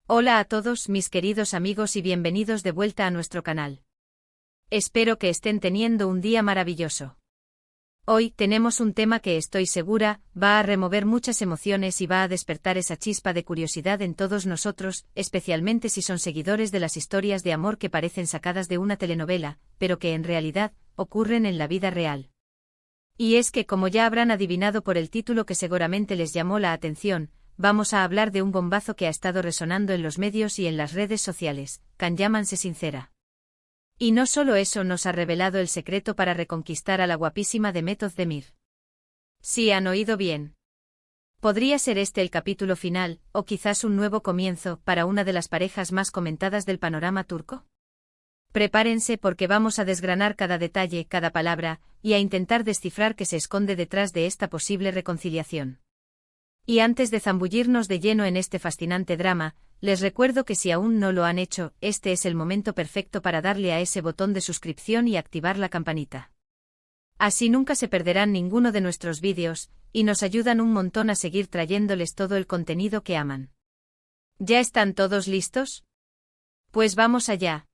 Hola a todos mis queridos amigos y bienvenidos de vuelta a nuestro canal. Espero que estén teniendo un día maravilloso. Hoy tenemos un tema que estoy segura va a remover muchas emociones y va a despertar esa chispa de curiosidad en todos nosotros, especialmente si son seguidores de las historias de amor que parecen sacadas de una telenovela, pero que en realidad ocurren en la vida real. Y es que, como ya habrán adivinado por el título que seguramente les llamó la atención, vamos a hablar de un bombazo que ha estado resonando en los medios y en las redes sociales. Can Yaman se sincera. Y no solo eso, nos ha revelado el secreto para reconquistar a la guapísima Demet Özdemir. Sí, han oído bien. ¿Podría ser este el capítulo final, o quizás un nuevo comienzo, para una de las parejas más comentadas del panorama turco? Prepárense porque vamos a desgranar cada detalle, cada palabra, y a intentar descifrar qué se esconde detrás de esta posible reconciliación. Y antes de zambullirnos de lleno en este fascinante drama, les recuerdo que si aún no lo han hecho, este es el momento perfecto para darle a ese botón de suscripción y activar la campanita. Así nunca se perderán ninguno de nuestros vídeos, y nos ayudan un montón a seguir trayéndoles todo el contenido que aman. ¿Ya están todos listos? Pues vamos allá.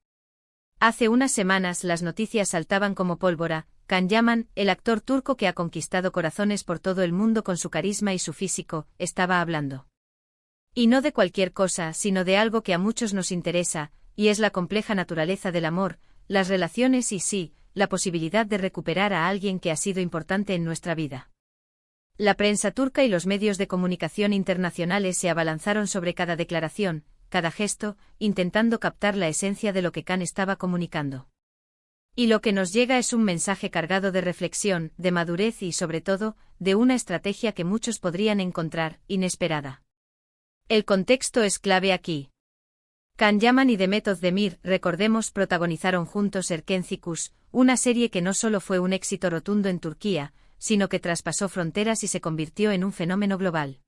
Hace unas semanas las noticias saltaban como pólvora. Can Yaman, el actor turco que ha conquistado corazones por todo el mundo con su carisma y su físico, estaba hablando. Y no de cualquier cosa, sino de algo que a muchos nos interesa, y es la compleja naturaleza del amor, las relaciones y sí, la posibilidad de recuperar a alguien que ha sido importante en nuestra vida. La prensa turca y los medios de comunicación internacionales se abalanzaron sobre cada declaración, cada gesto, intentando captar la esencia de lo que Can estaba comunicando. Y lo que nos llega es un mensaje cargado de reflexión, de madurez y, sobre todo, de una estrategia que muchos podrían encontrar inesperada. El contexto es clave aquí. Can Yaman y Demet Özdemir, recordemos, protagonizaron juntos Erkenci, una serie que no solo fue un éxito rotundo en Turquía, sino que traspasó fronteras y se convirtió en un fenómeno global.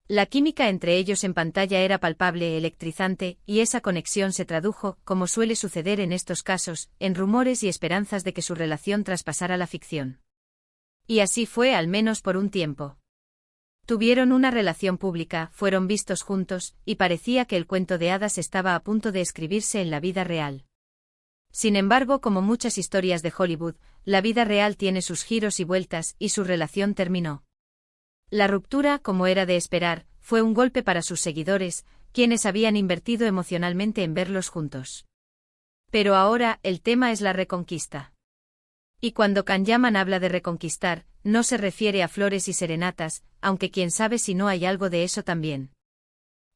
La química entre ellos en pantalla era palpable, electrizante, y esa conexión se tradujo, como suele suceder en estos casos, en rumores y esperanzas de que su relación traspasara la ficción. Y así fue, al menos por un tiempo. Tuvieron una relación pública, fueron vistos juntos, y parecía que el cuento de hadas estaba a punto de escribirse en la vida real. Sin embargo, como muchas historias de Hollywood, la vida real tiene sus giros y vueltas, y su relación terminó. La ruptura, como era de esperar, fue un golpe para sus seguidores, quienes habían invertido emocionalmente en verlos juntos. Pero ahora, el tema es la reconquista. Y cuando Can Yaman habla de reconquistar, no se refiere a flores y serenatas, aunque quién sabe si no hay algo de eso también.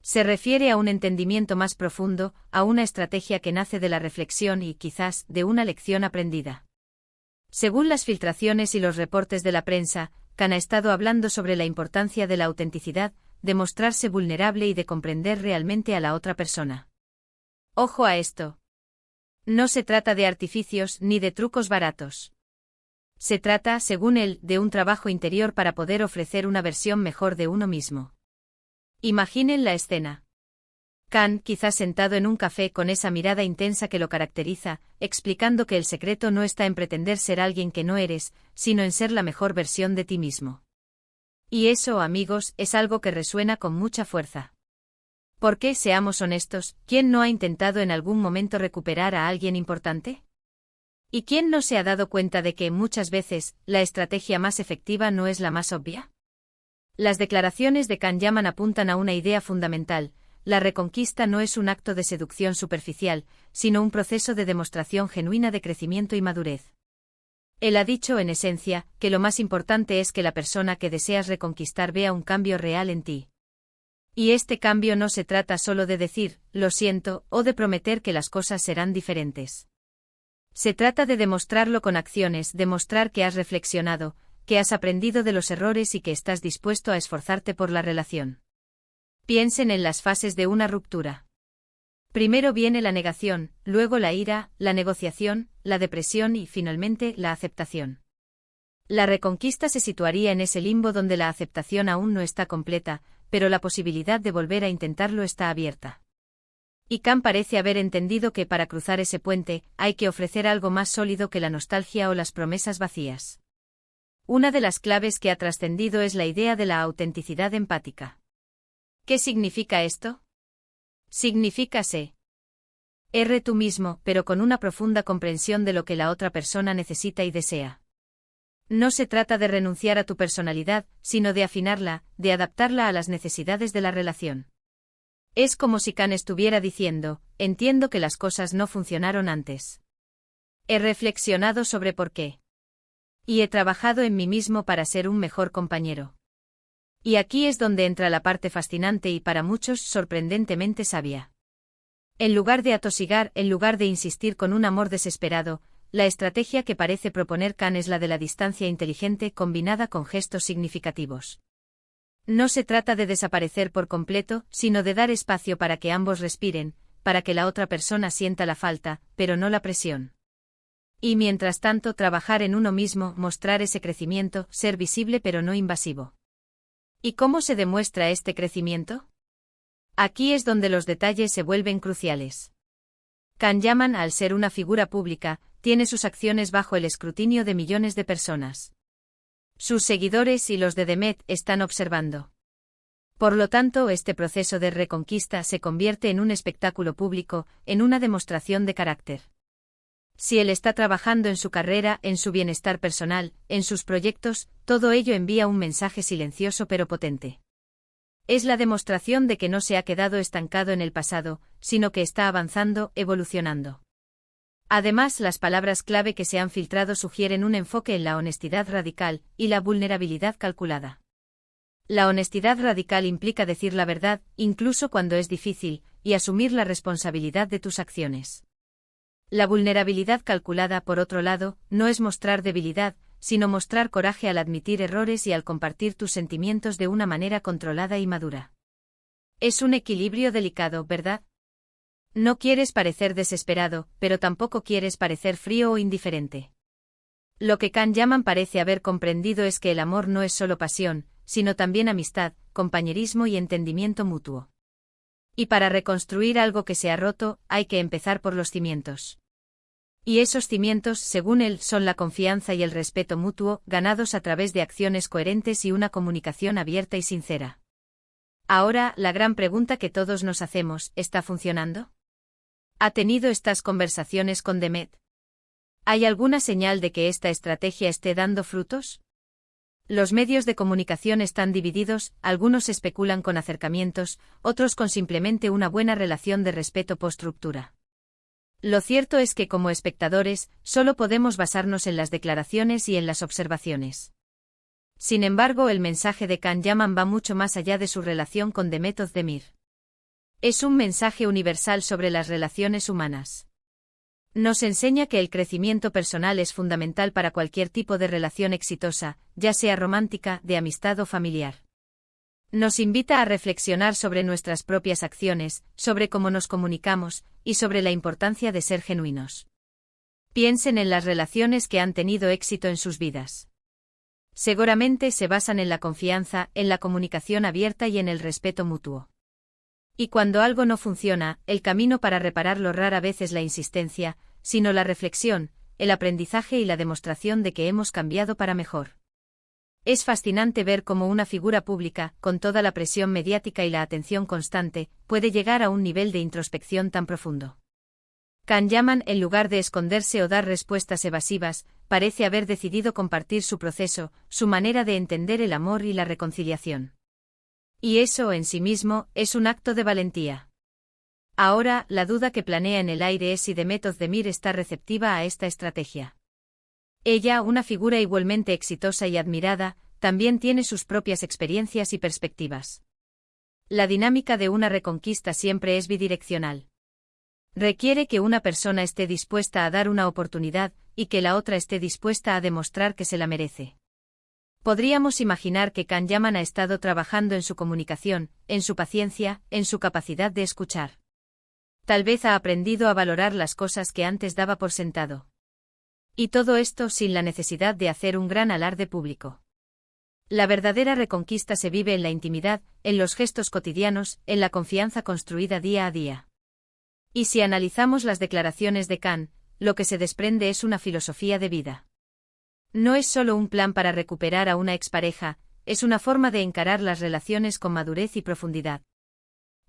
Se refiere a un entendimiento más profundo, a una estrategia que nace de la reflexión y, quizás, de una lección aprendida. Según las filtraciones y los reportes de la prensa, Can ha estado hablando sobre la importancia de la autenticidad, de mostrarse vulnerable y de comprender realmente a la otra persona. Ojo a esto. No se trata de artificios ni de trucos baratos. Se trata, según él, de un trabajo interior para poder ofrecer una versión mejor de uno mismo. Imaginen la escena. Can, quizás sentado en un café con esa mirada intensa que lo caracteriza, explicando que el secreto no está en pretender ser alguien que no eres, sino en ser la mejor versión de ti mismo. Y eso, amigos, es algo que resuena con mucha fuerza. Porque, seamos honestos, ¿quién no ha intentado en algún momento recuperar a alguien importante? ¿Y quién no se ha dado cuenta de que, muchas veces, la estrategia más efectiva no es la más obvia? Las declaraciones de Can Yaman apuntan a una idea fundamental. La reconquista no es un acto de seducción superficial, sino un proceso de demostración genuina de crecimiento y madurez. Él ha dicho, en esencia, que lo más importante es que la persona que deseas reconquistar vea un cambio real en ti. Y este cambio no se trata solo de decir, lo siento, o de prometer que las cosas serán diferentes. Se trata de demostrarlo con acciones, demostrar que has reflexionado, que has aprendido de los errores y que estás dispuesto a esforzarte por la relación. Piensen en las fases de una ruptura. Primero viene la negación, luego la ira, la negociación, la depresión y, finalmente, la aceptación. La reconquista se situaría en ese limbo donde la aceptación aún no está completa, pero la posibilidad de volver a intentarlo está abierta. Y Can parece haber entendido que para cruzar ese puente, hay que ofrecer algo más sólido que la nostalgia o las promesas vacías. Una de las claves que ha trascendido es la idea de la autenticidad empática. ¿Qué significa esto? Significa sé. R tú mismo, pero con una profunda comprensión de lo que la otra persona necesita y desea. No se trata de renunciar a tu personalidad, sino de afinarla, de adaptarla a las necesidades de la relación. Es como si Khan estuviera diciendo, entiendo que las cosas no funcionaron antes. He reflexionado sobre por qué. Y he trabajado en mí mismo para ser un mejor compañero. Y aquí es donde entra la parte fascinante y para muchos sorprendentemente sabia. En lugar de atosigar, en lugar de insistir con un amor desesperado, la estrategia que parece proponer Khan es la de la distancia inteligente combinada con gestos significativos. No se trata de desaparecer por completo, sino de dar espacio para que ambos respiren, para que la otra persona sienta la falta, pero no la presión. Y mientras tanto trabajar en uno mismo, mostrar ese crecimiento, ser visible pero no invasivo. ¿Y cómo se demuestra este crecimiento? Aquí es donde los detalles se vuelven cruciales. Khan Yaman, al ser una figura pública, tiene sus acciones bajo el escrutinio de millones de personas. Sus seguidores y los de Demet están observando. Por lo tanto, este proceso de reconquista se convierte en un espectáculo público, en una demostración de carácter. Si él está trabajando en su carrera, en su bienestar personal, en sus proyectos, todo ello envía un mensaje silencioso pero potente. Es la demostración de que no se ha quedado estancado en el pasado, sino que está avanzando, evolucionando. Además, las palabras clave que se han filtrado sugieren un enfoque en la honestidad radical y la vulnerabilidad calculada. La honestidad radical implica decir la verdad, incluso cuando es difícil, y asumir la responsabilidad de tus acciones. La vulnerabilidad calculada, por otro lado, no es mostrar debilidad, sino mostrar coraje al admitir errores y al compartir tus sentimientos de una manera controlada y madura. Es un equilibrio delicado, ¿verdad? No quieres parecer desesperado, pero tampoco quieres parecer frío o indiferente. Lo que Khan Yaman parece haber comprendido es que el amor no es solo pasión, sino también amistad, compañerismo y entendimiento mutuo. Y para reconstruir algo que se ha roto, hay que empezar por los cimientos. Y esos cimientos, según él, son la confianza y el respeto mutuo, ganados a través de acciones coherentes y una comunicación abierta y sincera. Ahora, la gran pregunta que todos nos hacemos, ¿está funcionando? ¿Ha tenido estas conversaciones con Demet? ¿Hay alguna señal de que esta estrategia esté dando frutos? Los medios de comunicación están divididos, algunos especulan con acercamientos, otros con simplemente una buena relación de respeto post-ruptura. Lo cierto es que como espectadores, solo podemos basarnos en las declaraciones y en las observaciones. Sin embargo, el mensaje de Khan Yaman va mucho más allá de su relación con Demet Özdemir. Es un mensaje universal sobre las relaciones humanas. Nos enseña que el crecimiento personal es fundamental para cualquier tipo de relación exitosa, ya sea romántica, de amistad o familiar. Nos invita a reflexionar sobre nuestras propias acciones, sobre cómo nos comunicamos, y sobre la importancia de ser genuinos. Piensen en las relaciones que han tenido éxito en sus vidas. Seguramente se basan en la confianza, en la comunicación abierta y en el respeto mutuo. Y cuando algo no funciona, el camino para repararlo rara vez es la insistencia, sino la reflexión, el aprendizaje y la demostración de que hemos cambiado para mejor. Es fascinante ver cómo una figura pública, con toda la presión mediática y la atención constante, puede llegar a un nivel de introspección tan profundo. Khan Yaman, en lugar de esconderse o dar respuestas evasivas, parece haber decidido compartir su proceso, su manera de entender el amor y la reconciliación. Y eso, en sí mismo, es un acto de valentía. Ahora, la duda que planea en el aire es si Demet Özdemir está receptiva a esta estrategia. Ella, una figura igualmente exitosa y admirada, también tiene sus propias experiencias y perspectivas. La dinámica de una reconquista siempre es bidireccional. Requiere que una persona esté dispuesta a dar una oportunidad, y que la otra esté dispuesta a demostrar que se la merece. Podríamos imaginar que Khan Yaman ha estado trabajando en su comunicación, en su paciencia, en su capacidad de escuchar. Tal vez ha aprendido a valorar las cosas que antes daba por sentado. Y todo esto sin la necesidad de hacer un gran alarde público. La verdadera reconquista se vive en la intimidad, en los gestos cotidianos, en la confianza construida día a día. Y si analizamos las declaraciones de Khan, lo que se desprende es una filosofía de vida. No es solo un plan para recuperar a una expareja, es una forma de encarar las relaciones con madurez y profundidad.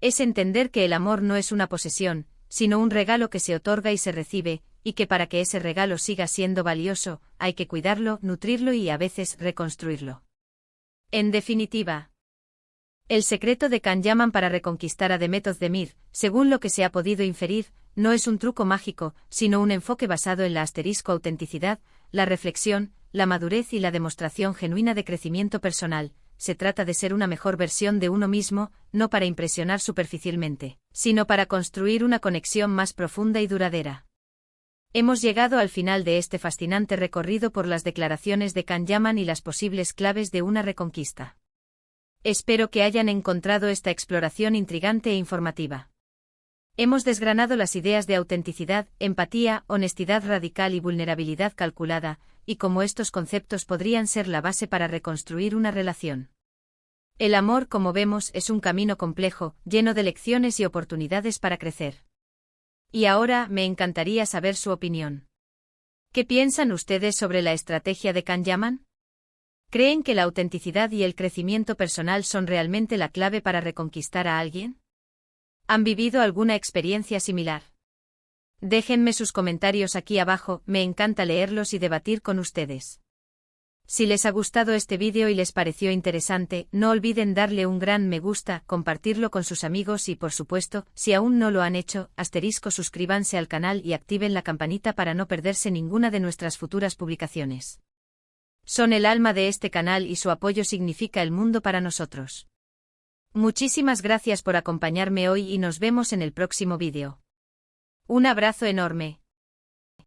Es entender que el amor no es una posesión, sino un regalo que se otorga y se recibe, y que para que ese regalo siga siendo valioso, hay que cuidarlo, nutrirlo y a veces reconstruirlo. En definitiva, el secreto de Can Yaman para reconquistar a Demet Özdemir, según lo que se ha podido inferir, no es un truco mágico, sino un enfoque basado en la autenticidad, la reflexión, la madurez y la demostración genuina de crecimiento personal. Se trata de ser una mejor versión de uno mismo, no para impresionar superficialmente, sino para construir una conexión más profunda y duradera. Hemos llegado al final de este fascinante recorrido por las declaraciones de Can Yaman y las posibles claves de una reconquista. Espero que hayan encontrado esta exploración intrigante e informativa. Hemos desgranado las ideas de autenticidad, empatía, honestidad radical y vulnerabilidad calculada, y cómo estos conceptos podrían ser la base para reconstruir una relación. El amor, como vemos, es un camino complejo, lleno de lecciones y oportunidades para crecer. Y ahora me encantaría saber su opinión. ¿Qué piensan ustedes sobre la estrategia de Can Yaman? ¿Creen que la autenticidad y el crecimiento personal son realmente la clave para reconquistar a alguien? ¿Han vivido alguna experiencia similar? Déjenme sus comentarios aquí abajo, me encanta leerlos y debatir con ustedes. Si les ha gustado este vídeo y les pareció interesante, no olviden darle un gran me gusta, compartirlo con sus amigos y por supuesto, si aún no lo han hecho, suscríbanse al canal y activen la campanita para no perderse ninguna de nuestras futuras publicaciones. Son el alma de este canal y su apoyo significa el mundo para nosotros. Muchísimas gracias por acompañarme hoy y nos vemos en el próximo vídeo. Un abrazo enorme.